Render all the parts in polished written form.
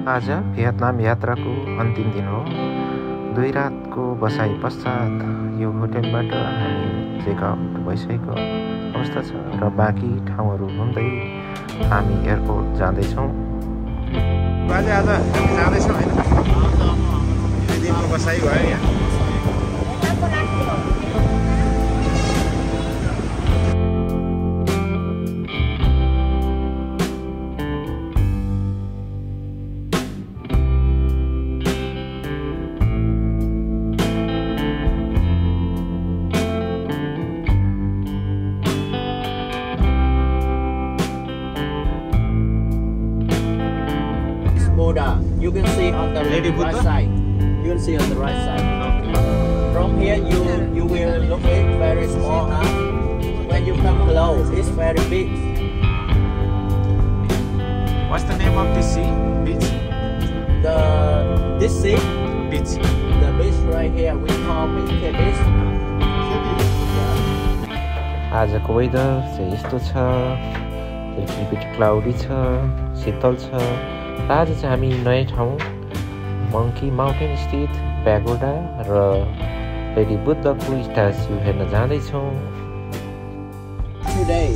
आज भियतनाम यात्राको अन्तिम दिन हो। 2 रातको बसाइ पश्चात यो होटलबाट हामी चेकआउट भइसकेको अवस्था छ र बाँकी ठाउँहरू घुम्दै हामी एयरपोर्ट जाँदैछौँ। आज हामी जाँदैछौँ होइन, 2 दिनको बसाइ भयो यहाँ। You can see on the right side. You can see on the right side. From here, you will look it very small. When you come close, it's very big. What's the name of this sea? Beach? This sea? Beach. The beach right here we call K Beach. आजको weather चाहिँ यस्तो छ, little cloudy छ, शीतल छ। र आज चाहिँ हामी नयाँ ठाउँ मङ्की माउन्टेन स्थित प्यागोडा र लेडी बुद्धको स्ट्याच्यु हेर्न जाँदैछौँ। Today.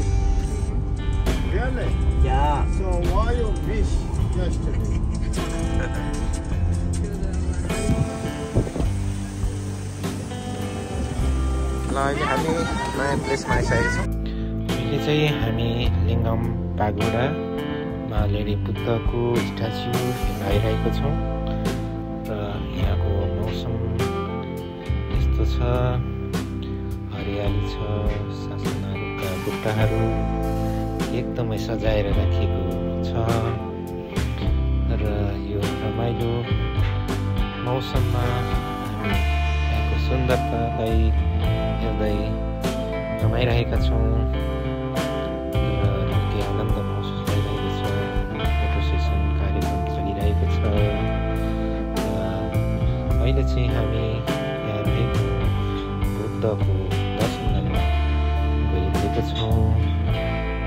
Really? Yeah. So why you miss yesterday? ल अहिले हामी नयाँ प्लेसमा आइसकेका छौँ। अहिले चाहिँ हामी लिङ्गम प्यागोडामा लेडी बुद्धको स्ट्याच्यु हेर्न आइरहेको छौँ र यहाँको मौसम यस्तो छ, हरियाली छ, सासनाहरूका बुट्टाहरू एकदमै सजाएर राखिएको छ र यो रमाइलो मौसममा हामी यहाँको सुन्दरतालाई हेर्दै रमाइरहेका छौँ र निकै आनन्द महसुस भइरहेको छ। फोटो सेसन कार्यक्रम चलिरहेको छ र अहिले चाहिँ हामी यहाँ रहेको बुद्धको दर्शन गर्न गइरहेको छौँ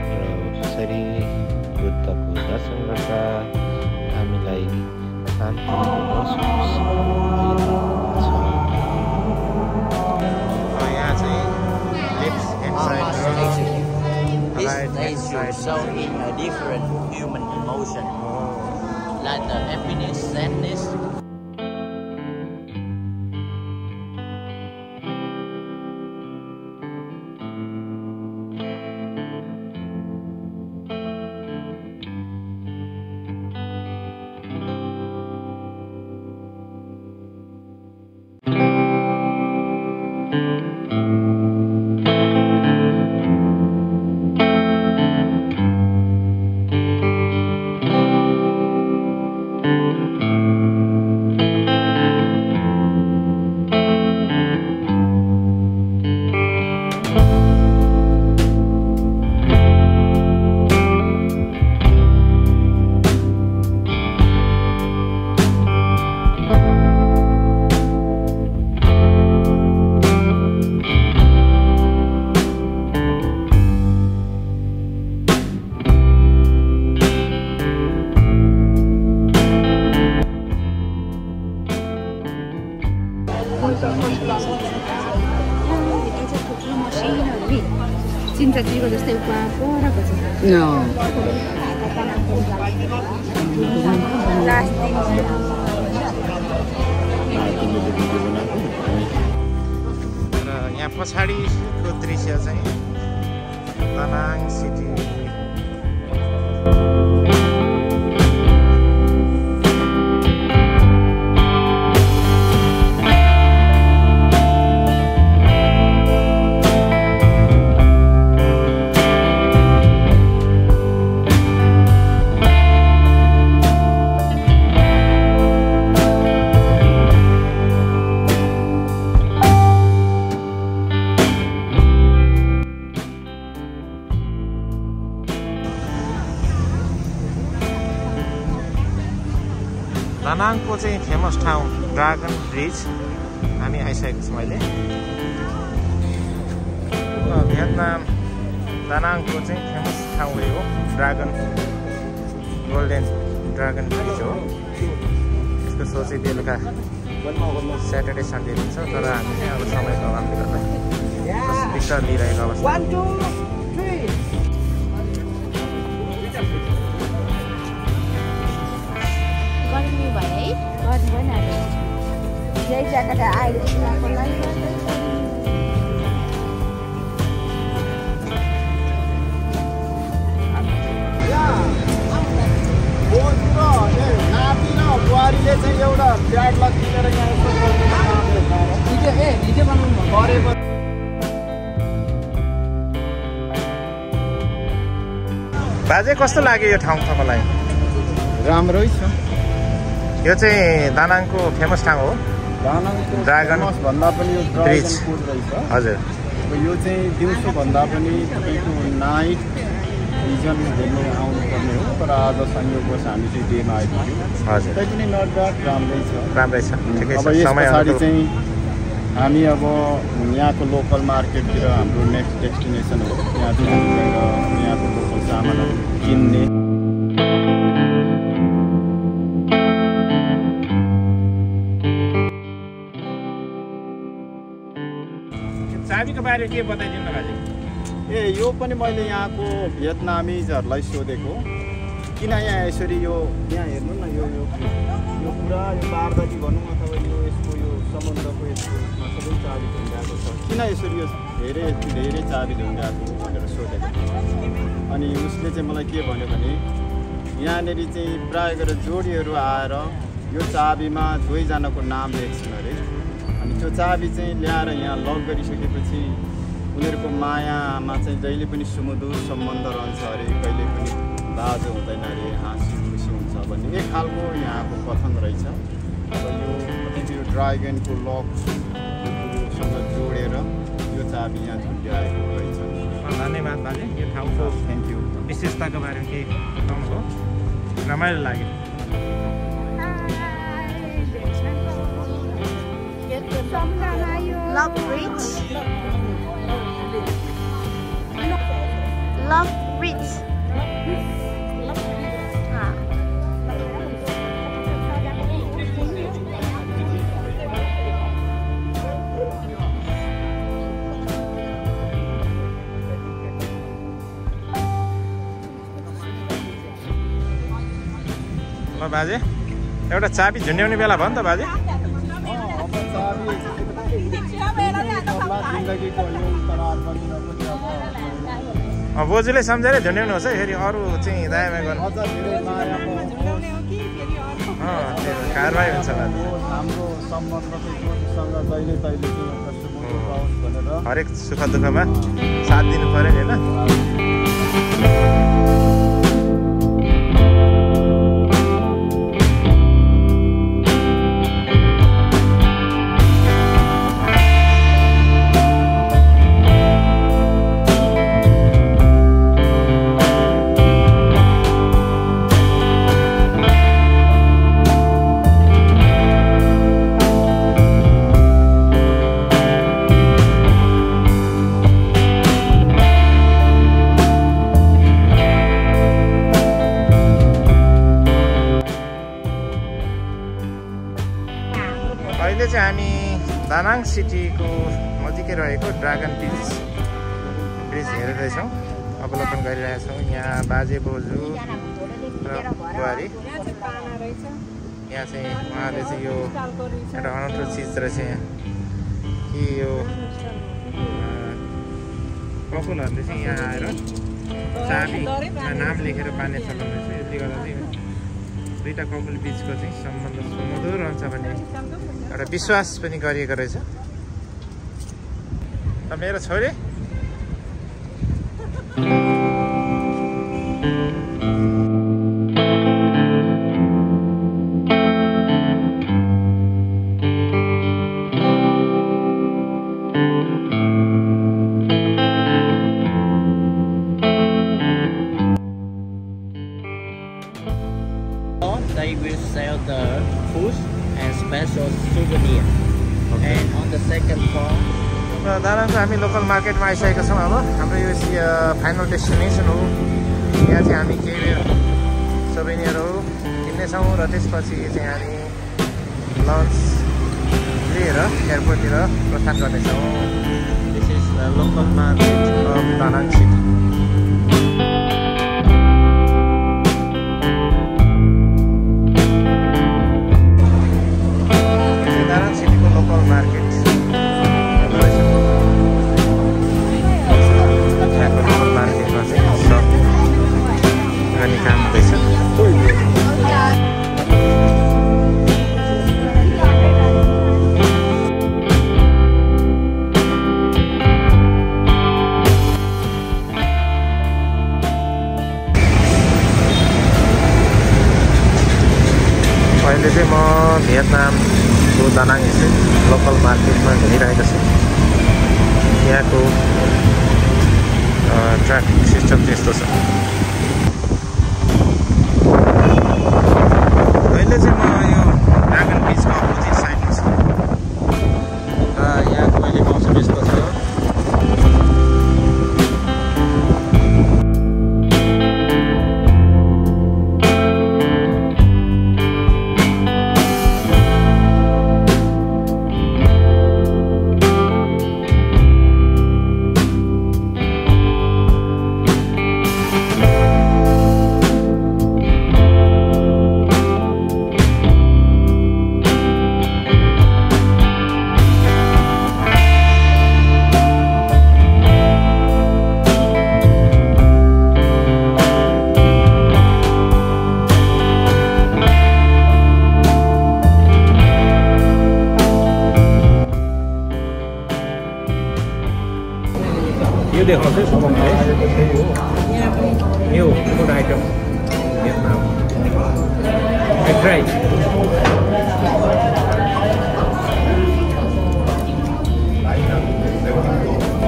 र यसरी बुद्धको दर्शन गर्दा हामीलाई शान्ति महसुस भइरहेको छ। यहाँ चाहिँ left hand side This statue showing a different human emotion, like the happiness, sadness. 진짜 이거 जस्तै पराको छ। र यहाँ पछाडिको दृश्य चाहिँ तनाङ सिटी। दानाङको चाहिँ फेमस ठाउँ ड्रागन ब्रिज हामी आइसकेको छौँ अहिले। भियतनाम दानाङको चाहिँ फेमस ठाउँ हो ड्रागन गोल्डन ड्रागन ब्रिज हो। यसको सो चाहिँ बेलुका स्याटरडे सन्डे हुन्छ, तर हामी चाहिँ अब समयको अभावले गर्दा पिक्चर लिइरहेको अवस्था। गर्मी भयो है, गर्मी पनि हाल्यो यही ज्याकेट अहिले किनेको लागि। बुहारीले चाहिँ एउटा ब्याग किनेर यहाँ हिजो बनाउनु गरेको बाजे कस्तो लाग्यो यो ठाउँ तपाईँलाई? राम्रै छ। यो चाहिँ दानाङको फेमस ठाउँ हो ड्रागन भन्दा पनि यो ब्रिज। हजुर, यो चाहिँ दिउँसो भन्दा पनि तपाईँको नाइट भिजन हेर्नु आउनुपर्ने हो, तर आज संयोगवश हामी चाहिँ डेमा आइपुग्यौँ। हजुर, त्यही पनि नट ब्याड, राम्रै छ। ठिकै अब छ। यस समय पछाडि चाहिँ हामी अब यहाँको लोकल मार्केटतिर हाम्रो नेक्स्ट डेस्टिनेसन हो, त्यहाँ चाहिँ हामी गएर यहाँको लोकल सामानहरू किन्ने। चाबीको बारे के बताइदिनु न बाजे? यो पनि मैले यहाँको भियतनामिजहरूलाई सोधेको, किन यहाँ यसरी यो यहाँ हेर्नु न, यो पुरा यो बारदाती भनौँ अथवा यसको यो समुद्रको यसको सबै चाबी ढुङ्गाएको छ, किन यसरी यो धेरै चाबी ढुङ्गाएको भनेर सोधेको। अनि उसले चाहिँ मलाई के भन्यो भने यहाँनिर चाहिँ प्रायः गरेर जोडीहरू आएर यो चाबीमा दुवैजनाको नाम लेख्छन् अरे, अनि त्यो चाबी चाहिँ ल्याएर यहाँ लक गरिसकेपछि उनीहरूको मायामा चाहिँ जहिले पनि सुमधुर सम्बन्ध रहन्छ अरे, कहिले पनि दाजु हुँदैन अरे, हाँसी खुसी हुन्छ भन्ने एक खालको यहाँको कथन रहेछ। अब यो ड्रागनको लकसँग जोडेर यो चाबी यहाँ झुन्ड्याएको रहेछ। धन्यवाद बाजे। यो ठाउँको थ्याङ्क यू। विशेषताको बारेमा केही बताउनु हो? रमाइलो लाग्यो। Love Bridge. Love Bridge. ल बाजे, एउटा चाबी झुन्ड्याउने बेला भयो नि त बाजे? बोजूले सम्झेर झुन्ड्याउनुहोस् है, फेरि अरू चाहिँ दायाँ गर्नु कारवाही हुन्छ बाजे। हाम्रो सम्बन्ध जोडीसँग जहिले तहिले भनेर हरेक सुख दुःखमा साथ दिनु पऱ्यो नि होइन? अहिले चाहिँ हामी दानाङ सिटीको नजिकै रहेको ड्रागन ब्रिज हेरिरहेछौँ, अवलोकन गरिरहेछौँ। यहाँ बाजे बोजू र बुहारी, यहाँ चाहिँ उहाँले चाहिँ यो एउटा अनौठो चिज रहेछ यहाँ कि यो कपुलहरूले चाहिँ यहाँ आएर चाबीमा नाम लेखेर पार्ने चलन रहेछ। यसले गर्दा चाहिँ दुईवटा कपुल बिचको चाहिँ सम्बन्ध सुमधुर रहन्छ भन्ने एउटा विश्वास पनि गरिएको रहेछ। र मेरो छोरी They will sell the special souvenir. And on the second floor, र दानाङको हामी लोकल मार्केटमा आइसकेका छौँ। अब हाम्रो यो फाइनल डेस्टिनेसन हो। यहाँ चाहिँ हामी केही सोभेनियरहरू किन्नेछौँ र त्यसपछि चाहिँ हामी लन्च लिएर एयरपोर्टतिर प्रस्थान गर्नेछौँ। This is local market of Danang city. Danang सिटीको लोकल मार्केट मार्केटमा चाहिँ सब गर्ने काम हुँदैछ। अहिले चाहिँ म भियतनामको दानाङ लोकल मार्केटमा घुमिरहेको छु। यहाँको ट्राफिक सिस्टम त्यस्तो छ। अहिले चाहिँ म यो ड्रागन बिचको अपोजिट साइडमा छु र यहाँको अहिले मौसम यस्तो छ। यो देखाउँछ new food item Vietnam I tried.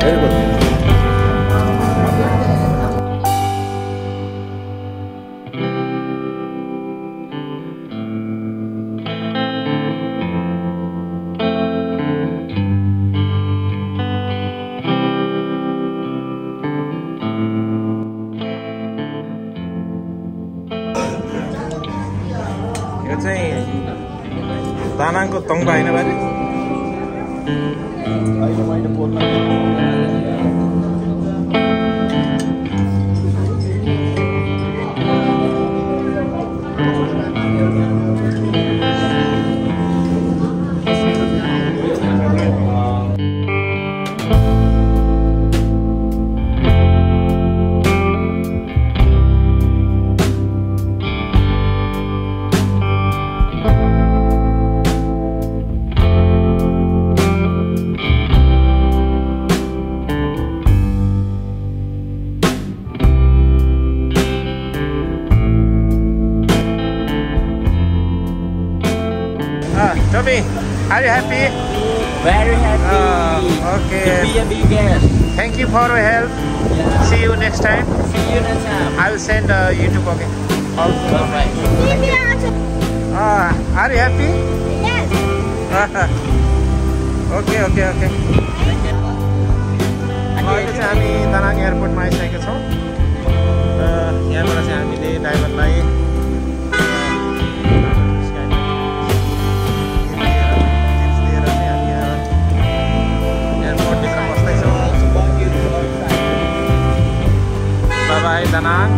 Very good. यो चाहिँ दानाङको तङ्बा हैन बाजे? Tommy, are you happy? Very happy okay. to be a big guest. Thank you for your help. Yeah. See you next time. See you next time. I will send YouTube, okay? Bye-bye. Are you happy? Yes. Okay. अहिले चाहिँ हामी Danang एयरपोर्टमा आइसकेका छौँ। यहाँबाट चाहिँ हामीले ड्राइभरलाई Bye bye, Danang.